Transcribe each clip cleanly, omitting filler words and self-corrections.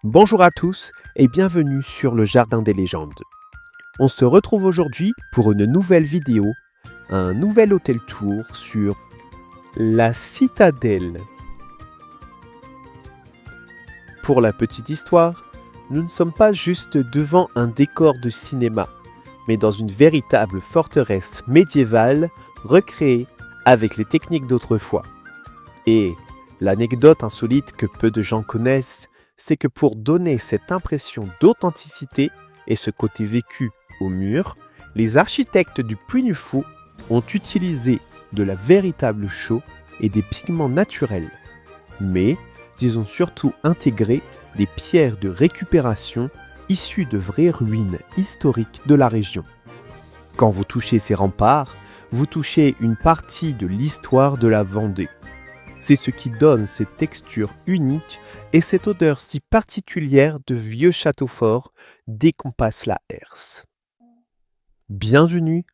Bonjour à tous et bienvenue sur le Jardin des légendes. On se retrouve aujourd'hui pour une nouvelle vidéo, un nouvel hôtel tour sur la citadelle. Pour la petite histoire, nous ne sommes pas juste devant un décor de cinéma, mais dans une véritable forteresse médiévale recréée avec les techniques d'autrefois. Et l'anecdote insolite que peu de gens connaissent, c'est que pour donner cette impression d'authenticité et ce côté vécu au mur, les architectes du Puy du Fou ont utilisé de la véritable chaux et des pigments naturels. Mais ils ont surtout intégré des pierres de récupération issues de vraies ruines historiques de la région. Quand vous touchez ces remparts, vous touchez une partie de l'histoire de la Vendée. C'est ce qui donne cette texture unique et cette odeur si particulière de vieux châteaux forts dès qu'on passe la herse. Bienvenue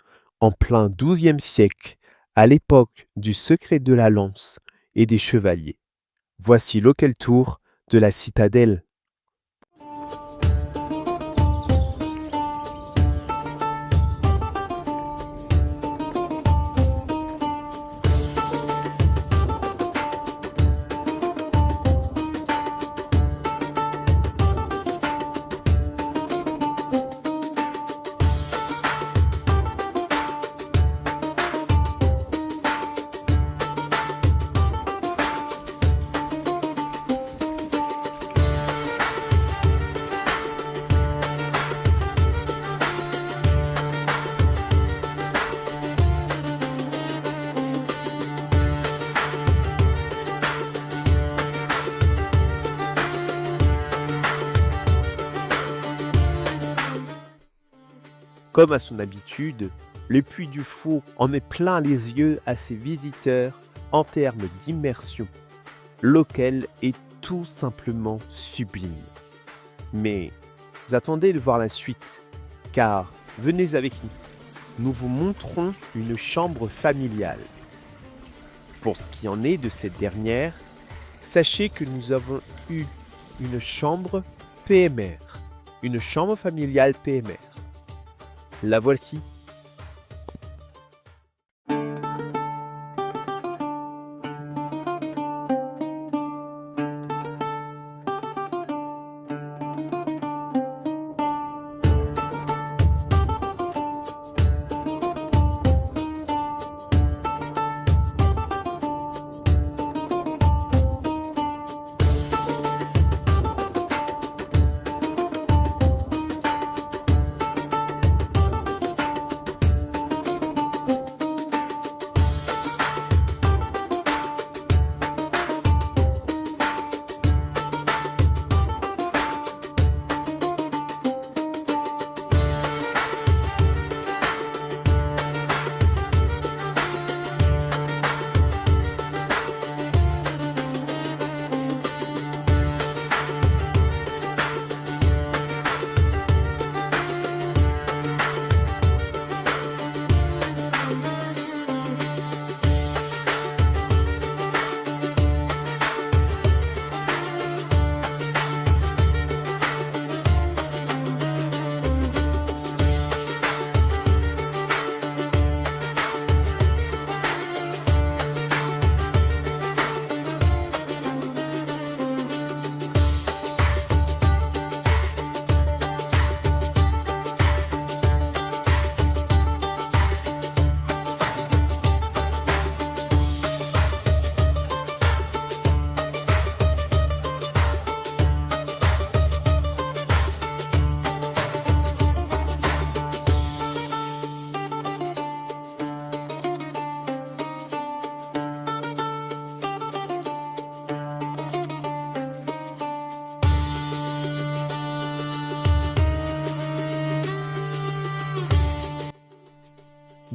en plein XIIe siècle, à l'époque du secret de la lance et des chevaliers. Voici l'hôtel tour de la citadelle. Comme à son habitude, le Puy du Fou en met plein les yeux à ses visiteurs en termes d'immersion. L'hôtel est tout simplement sublime. Mais attendez de voir la suite, car venez avec nous. Nous vous montrons une chambre familiale. Pour ce qui en est de cette dernière, sachez que nous avons eu une chambre PMR, une chambre familiale PMR. La voici.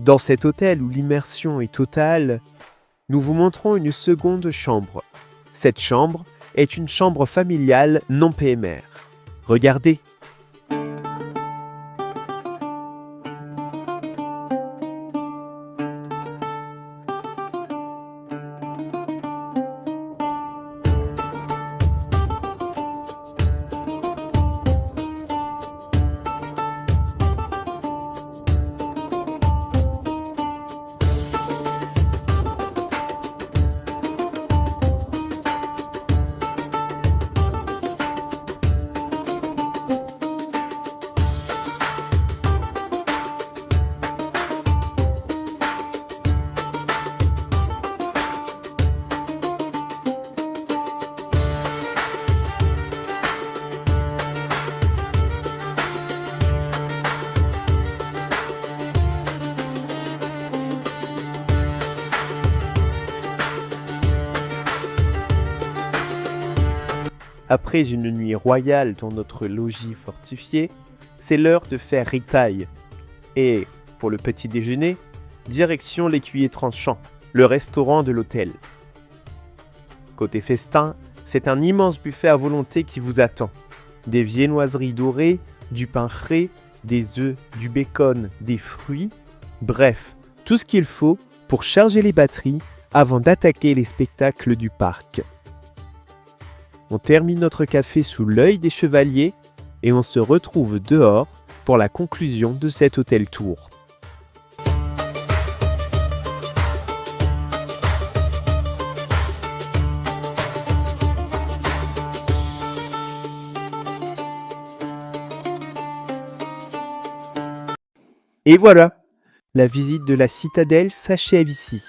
Dans cet hôtel où l'immersion est totale, nous vous montrons une seconde chambre. Cette chambre est une chambre familiale non PMR. Regardez. Après une nuit royale dans notre logis fortifié, c'est l'heure de faire ripaille. Et, pour le petit déjeuner, direction l'Écuyer Tranchant, le restaurant de l'hôtel. Côté festin, c'est un immense buffet à volonté qui vous attend. Des viennoiseries dorées, du pain frais, des œufs, du bacon, des fruits, bref, tout ce qu'il faut pour charger les batteries avant d'attaquer les spectacles du parc. On termine notre café sous l'œil des chevaliers et on se retrouve dehors pour la conclusion de cet hôtel tour. Et voilà, la visite de la citadelle s'achève ici.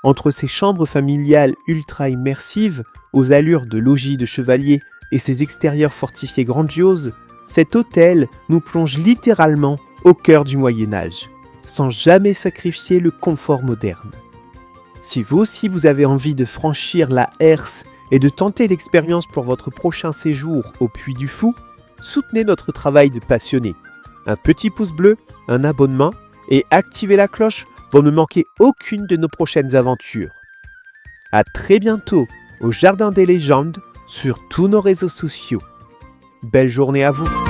Entre ses chambres familiales ultra immersives, aux allures de logis de chevalier et ses extérieurs fortifiés grandioses, cet hôtel nous plonge littéralement au cœur du Moyen-Âge, sans jamais sacrifier le confort moderne. Si vous aussi vous avez envie de franchir la herse et de tenter l'expérience pour votre prochain séjour au Puy du Fou, soutenez notre travail de passionné. Un petit pouce bleu, un abonnement et activez la cloche pour ne manquer aucune de nos prochaines aventures. À très bientôt au Jardin des légendes sur tous nos réseaux sociaux. Belle journée à vous!